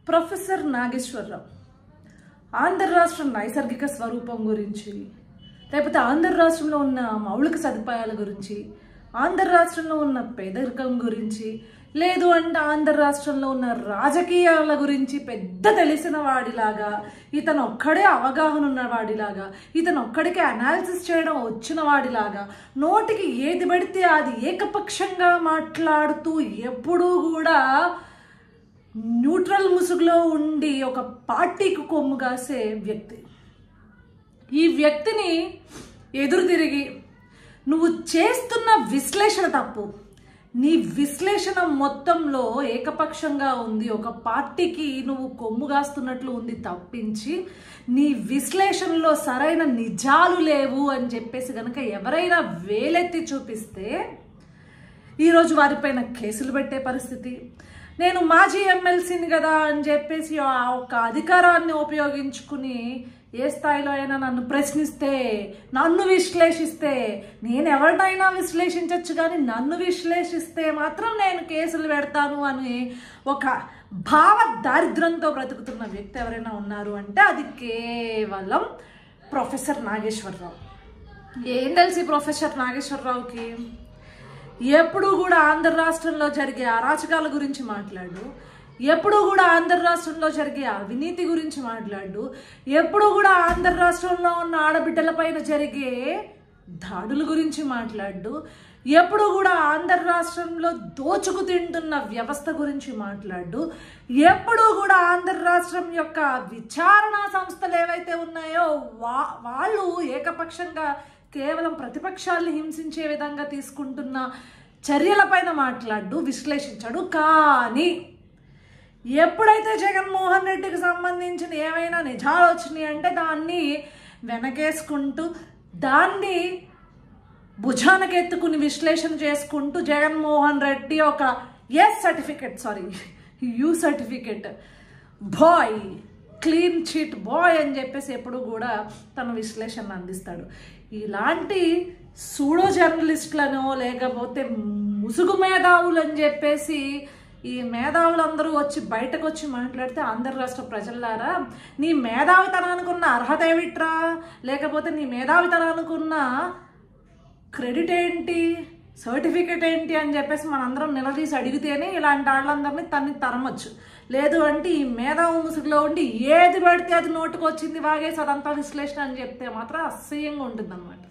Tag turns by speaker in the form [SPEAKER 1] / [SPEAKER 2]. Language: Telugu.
[SPEAKER 1] ప్రొఫెసర్ నాగేశ్వరరావు ఆంధ్ర రాష్ట్ర నైసర్గిక స్వరూపం గురించి, లేకపోతే ఆంధ్ర రాష్ట్రంలో ఉన్న మౌలిక సదుపాయాల గురించి, ఆంధ్ర రాష్ట్రంలో ఉన్న పేదరికం గురించి, లేదు అంటే ఆంధ్ర రాష్ట్రంలో ఉన్న రాజకీయాల గురించి పెద్ద తెలిసిన వాడిలాగా, ఇతను ఒక్కడే అవగాహన ఉన్నవాడిలాగా, ఇతను ఒక్కడికే అనాలిసిస్ చేయడం వచ్చిన వాడిలాగా, నోటికి ఏది పడితే అది ఏకపక్షంగా మాట్లాడుతూ ఎప్పుడూ కూడా న్యూట్రల్ ముసుగులో ఉండి ఒక పార్టీకి కొమ్ము కాసే వ్యక్తి. ఈ వ్యక్తిని ఎదురు తిరిగి నువ్వు చేస్తున్న విశ్లేషణ తప్పు, నీ విశ్లేషణ మొత్తంలో ఏకపక్షంగా ఉంది, ఒక పార్టీకి నువ్వు కొమ్ము కాస్తున్నట్లు ఉంది తప్పించి నీ విశ్లేషణలో సరైన నిజాలు లేవు అని చెప్పేసి కనుక ఎవరైనా వేలెత్తి చూపిస్తే ఈరోజు వారిపైన కేసులు పెట్టే పరిస్థితి. నేను మాజీ ఎమ్మెల్సీని కదా అని చెప్పేసి ఆ ఒక్క అధికారాన్ని ఉపయోగించుకుని ఏ స్థాయిలో అయినా నన్ను ప్రశ్నిస్తే, నన్ను విశ్లేషిస్తే, నేను ఎవరినైనా విశ్లేషించవచ్చు కానీ నన్ను విశ్లేషిస్తే మాత్రం నేను కేసులు పెడతాను అని ఒక భావ దారిద్ర్యంతో బ్రతుకుతున్న వ్యక్తి ఎవరైనా ఉన్నారు అంటే అది కేవలం ప్రొఫెసర్ నాగేశ్వరరావు. ఏం తెలిసి ప్రొఫెసర్ నాగేశ్వరరావుకి ఎప్పుడూ కూడా ఆంధ్ర రాష్ట్రంలో జరిగే అరాచకాల గురించి మాట్లాడు, ఎప్పుడూ కూడా ఆంధ్ర రాష్ట్రంలో జరిగే అవినీతి గురించి మాట్లాడు, ఎప్పుడూ కూడా ఆంధ్ర రాష్ట్రంలో ఉన్న ఆడబిడ్డలపైన జరిగే దాడుల గురించి మాట్లాడు, ఎప్పుడూ కూడా ఆంధ్ర రాష్ట్రంలో దోచుకు తింటున్న వ్యవస్థ గురించి మాట్లాడు, ఎప్పుడూ కూడా ఆంధ్ర రాష్ట్రం యొక్క విచారణ సంస్థలు ఏవైతే ఉన్నాయో వాళ్ళు ఏకపక్షంగా కేవలం ప్రతిపక్షాలను హింసించే విధంగా తీసుకుంటున్న చర్యలపైన మాట్లాడు, విశ్లేషించాడు. కానీ ఎప్పుడైతే జగన్మోహన్ రెడ్డికి సంబంధించిన ఏమైనా నిజాలు వచ్చినాయి అంటే దాన్ని వెనకేసుకుంటూ, దాన్ని భుజానకెత్తుకుని విశ్లేషణ చేసుకుంటూ జగన్మోహన్ రెడ్డి ఒక U certificate boy, clean chit boy అని చెప్పేసి ఎప్పుడు కూడా తన విశ్లేషణ అందిస్తాడు. ఇలాంటి సూడో జర్నలిస్టులను లేకపోతే ముసుగు మేధావులు అని చెప్పేసి ఈ మేధావులందరూ వచ్చి బయటకు వచ్చి మాట్లాడితే ఆంధ్ర రాష్ట్ర ప్రజలారా, నీ మేధావితనానికి ఉన్న అర్హత ఏమిట్రా, లేకపోతే నీ మేధావితనానికి ఉన్న క్రెడిట్ ఏంటి, సర్టిఫికెట్ ఏంటి అని చెప్పేసి మనందరం నిలదీసి అడిగితేనే ఇలాంటి వాళ్ళందరినీ తరమొచ్చు. లేదు అంటే ఈ మేధావు ముసుగులో ఉండి ఏది పడితే అది నోటుకు వచ్చింది వాగేసి అదంతా విశ్లేషణ అని చెప్తే మాత్రం అసహ్యంగా ఉంటుంది అన్నమాట.